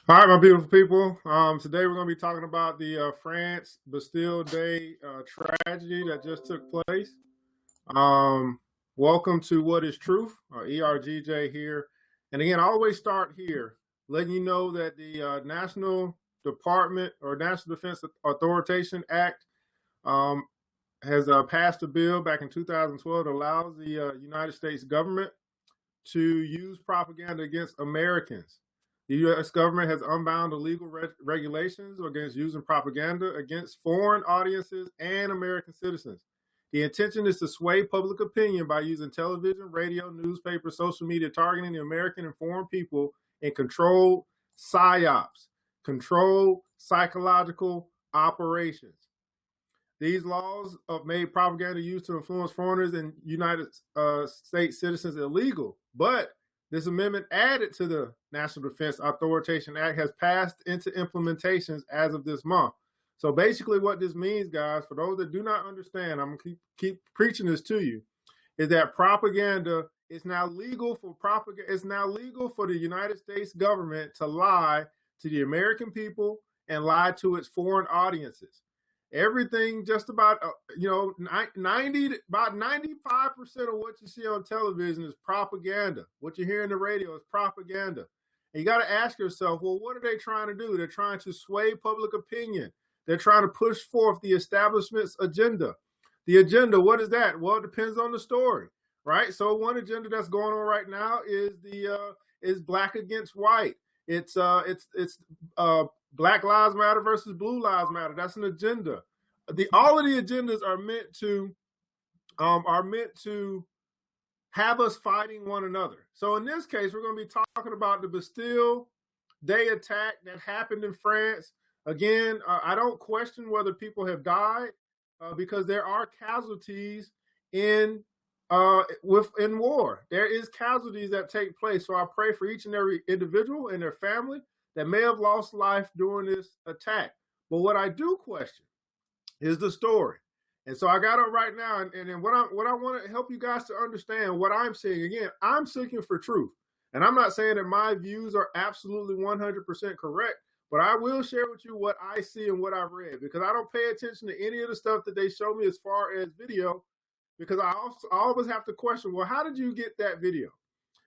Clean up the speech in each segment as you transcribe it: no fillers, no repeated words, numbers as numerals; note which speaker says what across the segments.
Speaker 1: All right, my beautiful people. Today we're going to be talking about the France Bastille Day tragedy that just took place. Um, Welcome to What is Truth, ERGJ here. And again, I always start here, letting you know that the National Department or National Defense Authorization Act um, has passed a bill back in 2012 that allows the United States government to use propaganda against Americans. The U.S. government has unbound the legal regulations against using propaganda against foreign audiences and American citizens. The intention is to sway public opinion by using television, radio, newspaper, social media, targeting the American and foreign people in controlled psyops, controlled psychological operations. These laws have made propaganda used to influence foreigners and United States citizens illegal. But this amendment added to the National Defense Authorization Act has passed into implementations as of this month. So basically what this means, guys, for those that do not understand, I'm going to keep preaching this to you, is that propaganda is now legal for propaganda. It's now legal for the United States government to lie to the American people and lie to its foreign audiences. Everything just about, 95% of what you see on television is propaganda. What you hear in the radio is propaganda. And you got to ask yourself, well, what are they trying to do? They're trying to sway public opinion. They're trying to push forth the establishment's agenda. The agenda, what is that? Well, it depends on the story, right? So one agenda that's going on right now is black against white. It's Black Lives Matter versus Blue Lives Matter. That's an agenda. All of the agendas are meant to have us fighting one another. So in this case, we're going to be talking about the Bastille Day attack that happened in France. Again, I don't question whether people have died because there are casualties in war. There is casualties that take place. So I pray for each and every individual and their family that may have lost life during this attack. But what I do question is the story. And so I got it right now. And what I want to help you guys to understand what I'm saying. Again, I'm seeking for truth. And I'm not saying that my views are absolutely 100% correct, but I will share with you what I see and what I've read, because I don't pay attention to any of the stuff that they show me as far as video, because I always have to question, well, how did you get that video?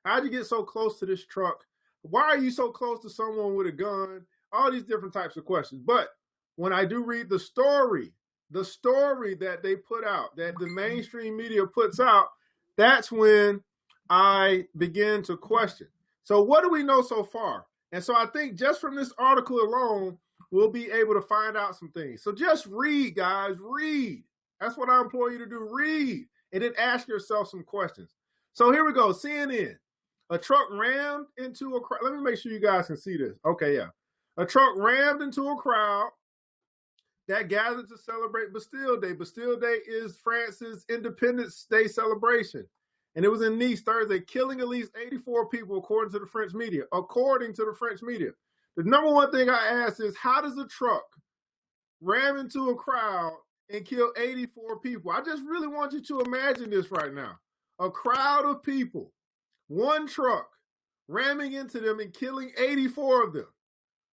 Speaker 1: How did you get so close to this truck? Why are you so close to someone with a gun? All these different types of questions. But when I do read the story that they put out, that the mainstream media puts out, that's when I begin to question. So what do we know so far? And so I think just from this article alone, we'll be able to find out some things. So just read, guys, read. That's what I implore you to do. Read and then ask yourself some questions. So here we go. CNN. A truck rammed into a crowd. Let me make sure you guys can see this. Okay, yeah. A truck rammed into a crowd that gathered to celebrate Bastille Day. Bastille Day is France's Independence Day celebration. And it was in Nice Thursday, killing at least 84 people, according to the French media. According to the French media. The number one thing I ask is, how does a truck ram into a crowd and kill 84 people? I just really want you to imagine this right now. A crowd of people, one truck ramming into them and killing 84 of them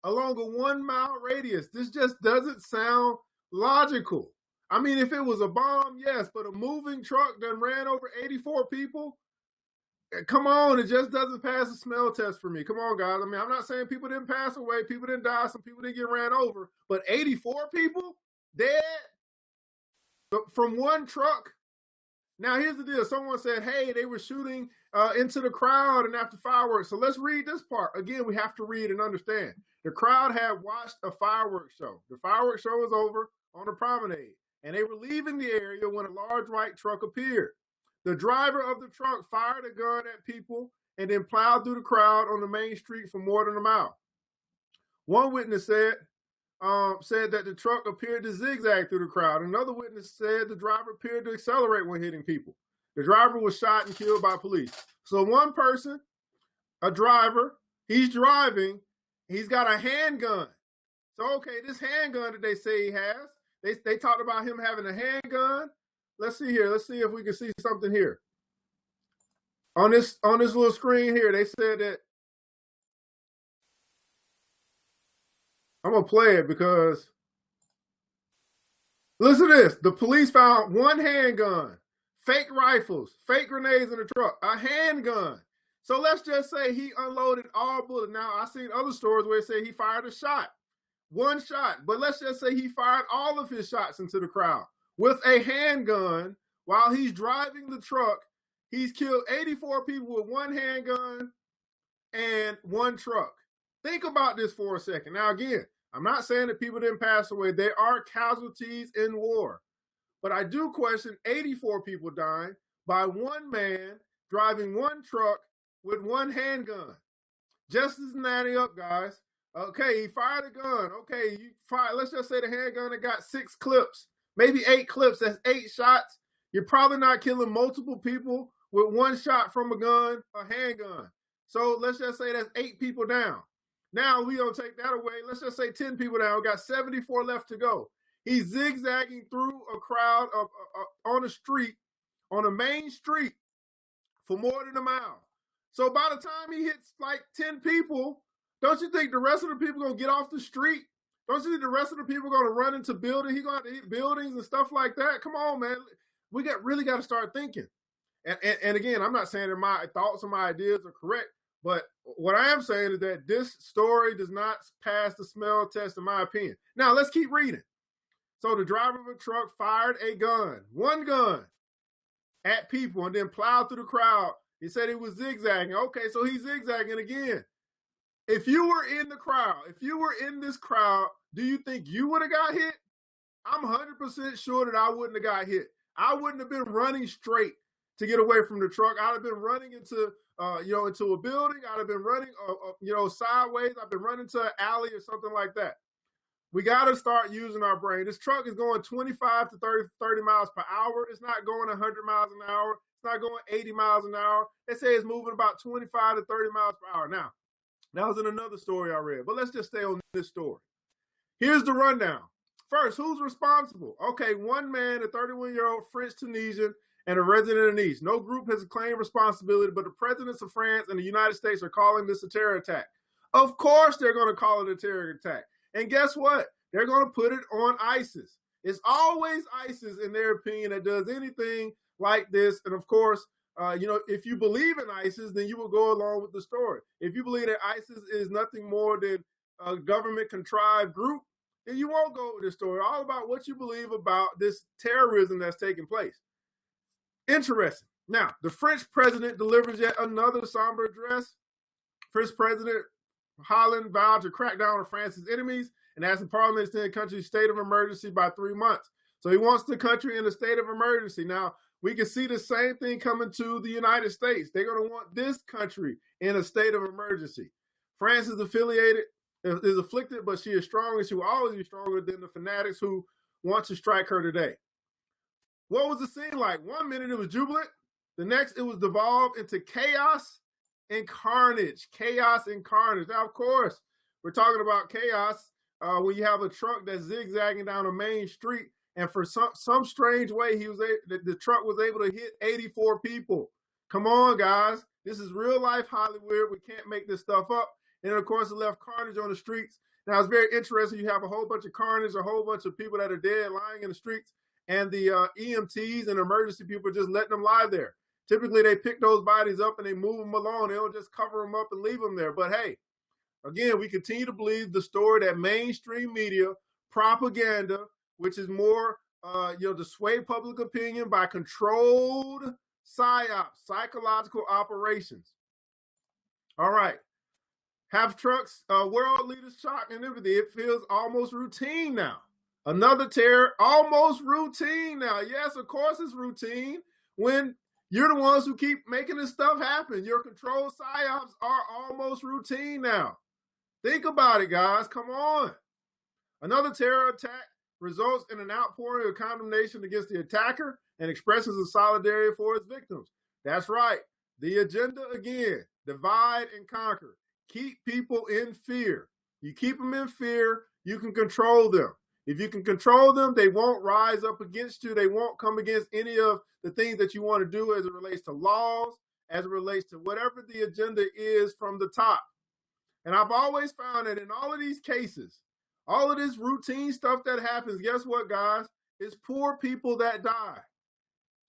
Speaker 1: along a 1 mile radius. This just doesn't sound logical. I mean, if it was a bomb, yes, but a moving truck that ran over 84 people, come on, it just doesn't pass the smell test for me. Come on, guys. I mean, I'm not saying people didn't pass away, people didn't die, some people didn't get ran over, but 84 people dead from one truck? Now, here's the deal. Someone said, hey, they were shooting into the crowd and after fireworks. So let's read this part. Again, we have to read and understand. The crowd had watched a fireworks show. The fireworks show was over on the promenade, and they were leaving the area when a large white truck appeared. The driver of the truck fired a gun at people and then plowed through the crowd on the main street for more than a mile. One witness said that the truck appeared to zigzag through the crowd. Another witness said the driver appeared to accelerate when hitting people. The driver was shot and killed by police. So one person, a driver, he's driving, he's got a handgun. So, okay, this handgun that they say he has, they talked about him having a handgun. Let's see here. Let's see if we can see something here. On this little screen here, they said that I'm going to play it because listen to this. The police found one handgun, fake rifles, fake grenades in the truck, a handgun. So let's just say he unloaded all bullets. Now, I've seen other stories where they say he fired a shot, one shot. But let's just say he fired all of his shots into the crowd with a handgun while he's driving the truck. He's killed 84 people with one handgun and one truck. Think about this for a second. Now, again, I'm not saying that people didn't pass away. There are casualties in war. But I do question 84 people dying by one man driving one truck with one handgun. Just isn't adding up, guys. Okay, he fired a gun. Okay, let's just say the handgun had got 6 clips, maybe 8 clips. That's 8 shots. You're probably not killing multiple people with one shot from a gun, a handgun. So let's just say that's 8 people down. Now we don't take that away. Let's just say 10 people down. We got 74 left to go. He's zigzagging through a crowd on a street, on a main street, for more than a mile. So by the time he hits like 10 people, don't you think the rest of the people are going to get off the street? Don't you think the rest of the people are going to run into buildings? He's going to hit buildings and stuff like that? Come on, man. We really got to start thinking. And again, I'm not saying that my thoughts and my ideas are correct, but what I am saying is that this story does not pass the smell test, in my opinion. Now, let's keep reading. So the driver of a truck fired a gun, one gun, at people and then plowed through the crowd. He said he was zigzagging. Okay, so he's zigzagging again. If you were in the crowd, if you were in this crowd, do you think you would have got hit? I'm 100% sure that I wouldn't have got hit. I wouldn't have been running straight to get away from the truck. I'd have been running into a building. I'd have been running, sideways. I've been running to an alley or something like that. We got to start using our brain. This truck is going 25 to 30 miles per hour. It's not going 100 miles an hour. It's not going 80 miles an hour. They say it's moving about 25 to 30 miles per hour. Now, that was in another story I read, but let's just stay on this story. Here's the rundown. First, who's responsible? Okay, one man, a 31-year-old French Tunisian, and a resident of Nice. No group has claimed responsibility, but the presidents of France and the United States are calling this a terror attack. Of course they're going to call it a terror attack. And guess what? They're going to put it on ISIS. It's always ISIS, in their opinion, that does anything like this. And of course, if you believe in ISIS, then you will go along with the story. If you believe that ISIS is nothing more than a government-contrived group, then you won't go with the story. All about what you believe about this terrorism that's taking place. Interesting. Now, the French president delivers yet another somber address. French President Hollande vowed to crack down on France's enemies and asked the parliament to extend the country's state of emergency by 3 months. So he wants the country in a state of emergency. Now, we can see the same thing coming to the United States. They're going to want this country in a state of emergency. France is afflicted, but she is strong, and she will always be stronger than the fanatics who want to strike her today. What was the scene like? 1 minute it was jubilant. The next it was devolved into chaos and carnage. Chaos and carnage. Now, of course, we're talking about chaos when you have a truck that's zigzagging down a main street, and for some strange way, the truck was able to hit 84 people. Come on, guys. This is real life Hollywood. We can't make this stuff up. And of course, it left carnage on the streets. Now, it's very interesting. You have a whole bunch of carnage, a whole bunch of people that are dead lying in the streets, and the EMTs and emergency people are just letting them lie there. Typically, they pick those bodies up and they move them along. They don't just cover them up and leave them there. But hey, again, we continue to believe the story that mainstream media propaganda, which is more, to sway public opinion by controlled psyops, psychological operations. All right. Have trucks, world leaders shocked and everything. It feels almost routine now. Another terror, almost routine now. Yes, of course it's routine when you're the ones who keep making this stuff happen. Your controlled psyops are almost routine now. Think about it, guys. Come on. Another terror attack results in an outpouring of condemnation against the attacker and expressions of solidarity for its victims. That's right. The agenda again, divide and conquer. Keep people in fear. You keep them in fear, you can control them. If you can control them, they won't rise up against you. They won't come against any of the things that you want to do as it relates to laws, as it relates to whatever the agenda is from the top. And I've always found that in all of these cases, All of this routine stuff that happens, guess what, guys? It's poor people that die.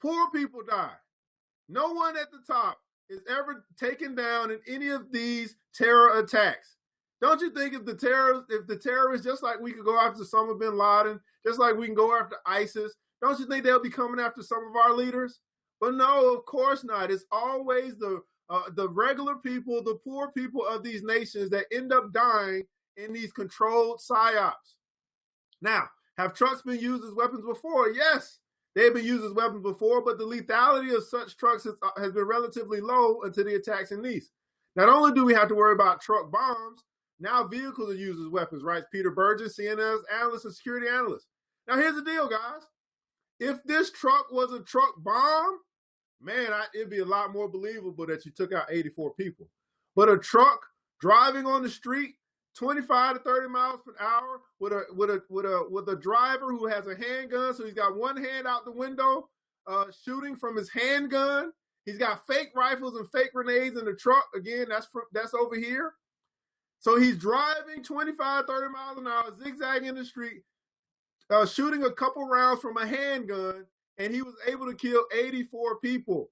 Speaker 1: Poor people die. No one at the top is ever taken down in any of these terror attacks. Don't you think if the terrorists, just like we could go after Osama bin Laden, just like we can go after ISIS, don't you think they'll be coming after some of our leaders? But no, of course not. It's always the regular people, the poor people of these nations that end up dying in these controlled psyops. Now, have trucks been used as weapons before? Yes, they've been used as weapons before, but the lethality of such trucks has been relatively low until the attacks in Nice. Not only do we have to worry about truck bombs, now vehicles are used as weapons, writes Peter Burgess, CNN's analyst and security analyst. Now, here's the deal, guys. If this truck was a truck bomb, man, it'd be a lot more believable that you took out 84 people. But a truck driving on the street 25 to 30 miles per hour with a driver who has a handgun, so he's got one hand out the window shooting from his handgun. He's got fake rifles and fake grenades in the truck. Again, that's over here. So he's driving 25, 30 miles an hour, zigzagging in the street, shooting a couple rounds from a handgun, and he was able to kill 84 people.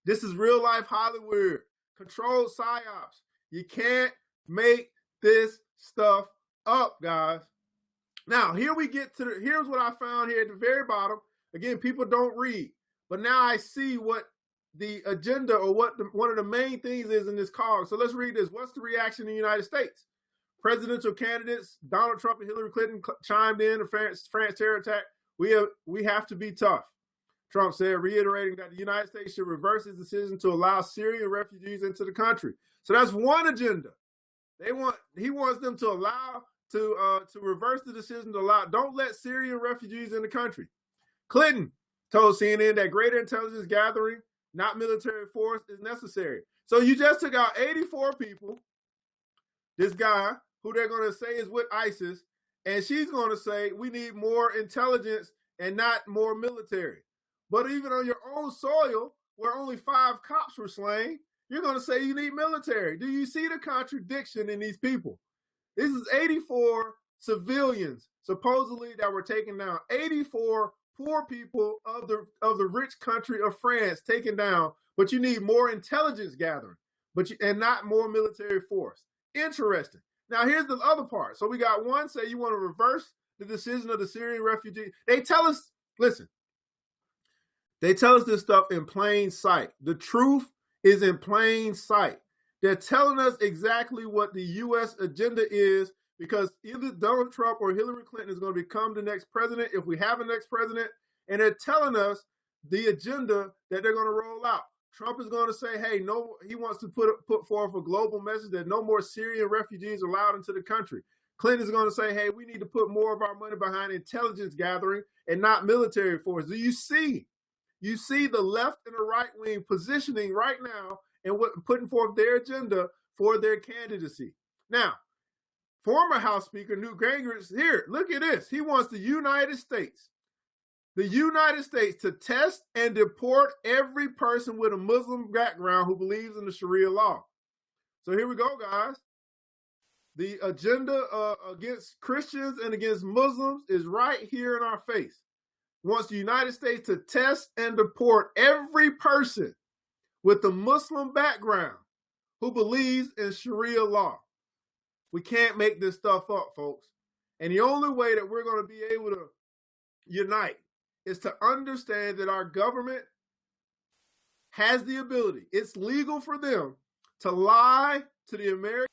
Speaker 1: This is real life Hollywood, controlled psyops. You can't make this stuff up, guys. Now, here's what I found here at the very bottom. Again, people don't read, but now I see what the agenda or what one of the main things is in this call. So let's read this. What's the reaction in the United States? Presidential candidates Donald Trump and Hillary Clinton chimed in the France terror attack. We have to be tough, Trump said, reiterating that the United States should reverse its decision to allow Syrian refugees into the country. So that's one agenda. He wants them to allow to reverse the decision to allow. Don't let Syrian refugees in the country. Clinton told CNN that greater intelligence gathering, not military force, is necessary. So you just took out 84 people. This guy, who they're going to say is with ISIS, and she's going to say we need more intelligence and not more military. But even on your own soil, where only 5 cops were slain, you're going to say you need military. Do you see the contradiction in these people? This is 84 civilians, supposedly, that were taken down. 84 poor people of the rich country of France taken down, but you need more intelligence gathering, and not more military force. Interesting. Now, here's the other part. So we got one say you want to reverse the decision of the Syrian refugees. They tell us, listen, they tell us this stuff in plain sight. The truth is in plain sight. They're telling us exactly what the U.S. agenda is, because either Donald Trump or Hillary Clinton is going to become the next president if we have a next president, and they're telling us the agenda that they're going to roll out. Trump is going to say, hey, no, he wants to put forth a global message that no more Syrian refugees are allowed into the country. Clinton is going to say, hey, we need to put more of our money behind intelligence gathering and not military force. Do you see? You see the left and the right wing positioning right now and putting forth their agenda for their candidacy. Now, former House Speaker Newt Gingrich, here, look at this. He wants the United States to test and deport every person with a Muslim background who believes in the Sharia law. So here we go, guys. The agenda against Christians and against Muslims is right here in our face. Wants the United States to test and deport every person with a Muslim background who believes in Sharia law. We can't make this stuff up, folks. And the only way that we're going to be able to unite is to understand that our government has the ability, it's legal for them to lie to the American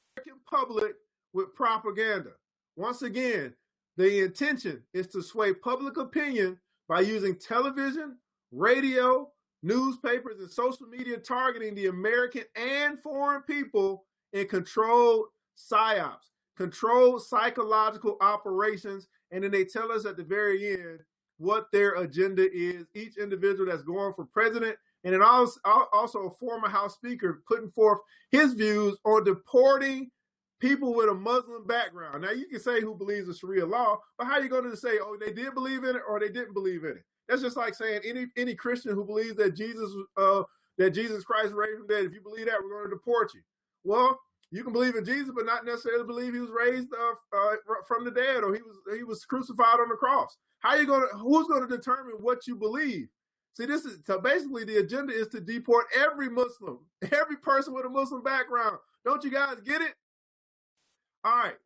Speaker 1: public with propaganda. Once again, the intention is to sway public opinion by using television, radio, newspapers, and social media targeting the American and foreign people in controlled psyops, controlled psychological operations, and then they tell us at the very end what their agenda is, each individual that's going for president, and then also a former House Speaker putting forth his views on deporting people with a Muslim background. Now, you can say who believes in Sharia law, but how are you going to say, oh, they did believe in it or they didn't believe in it? That's just like saying any Christian who believes that Jesus Christ raised from the dead, if you believe that, we're going to deport you. Well, You can believe in Jesus, but not necessarily believe he was raised from the dead, or he was crucified on the cross. Who's gonna determine what you believe? See, so basically the agenda is to deport every Muslim, every person with a Muslim background. Don't you guys get it? All right,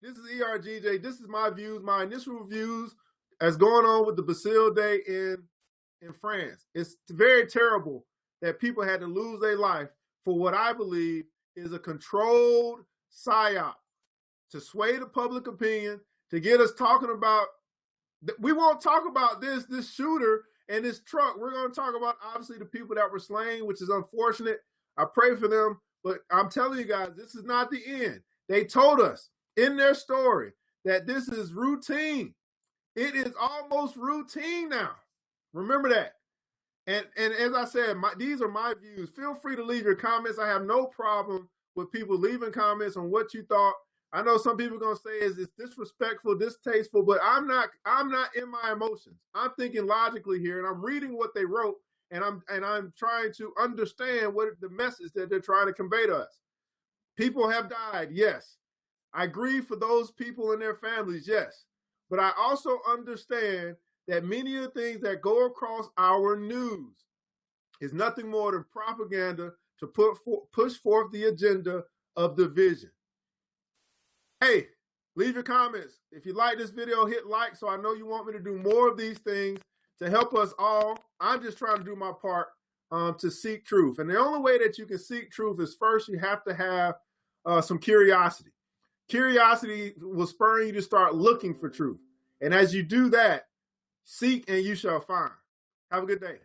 Speaker 1: this is ERGJ. This is my views, my initial views as going on with the Bastille Day in France. It's very terrible that people had to lose their life for what I believe is a controlled psyop to sway the public opinion, to get us talking about, we won't talk about this shooter and this truck. We're going to talk about, obviously, the people that were slain, which is unfortunate. I pray for them, but I'm telling you guys, this is not the end. They told us in their story that this is routine. It is almost routine now. Remember that. And as I said, these are my views. Feel free to leave your comments. I have no problem with people leaving comments on what you thought. I know some people are going to say it's disrespectful, distasteful, but I'm not in my emotions. I'm thinking logically here, and I'm reading what they wrote, and I'm trying to understand what the message that they're trying to convey to us. People have died, yes. I grieve for those people and their families, yes. But I also understand that many of the things that go across our news is nothing more than propaganda to push forth the agenda of division. Hey, leave your comments. If you like this video, hit like so I know you want me to do more of these things to help us all. I'm just trying to do my part to seek truth. And the only way that you can seek truth is first you have to have some curiosity. Curiosity will spur you to start looking for truth. And as you do that, seek and you shall find. Have a good day.